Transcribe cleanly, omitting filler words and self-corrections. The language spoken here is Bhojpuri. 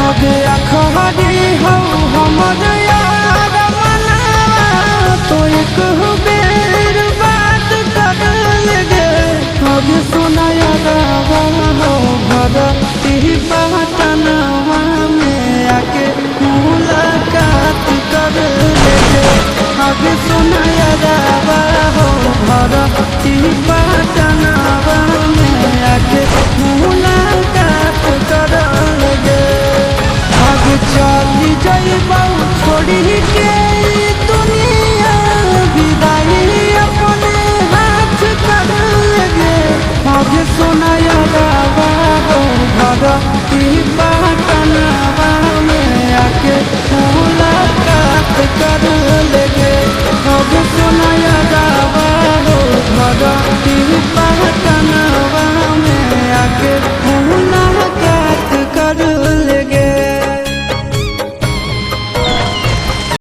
आगे अखबारी हो हमर यार मना तो एक बेर बात कर लगे आगे सुनाया गावा हो घर ही पटनवा में आके मुलाकात कर लगे आगे सुनाया गावा हो घर ही पटनवा में आके मुलाकात कर लगे आगे चली जाइबा छोड़ी के दुनिया विदाई अपने हाथ कर लगे आगे सुनाया गावा हो घर की पटनवा में आके मुलाकात कर लगे आगे सुनाया गावा हो घर की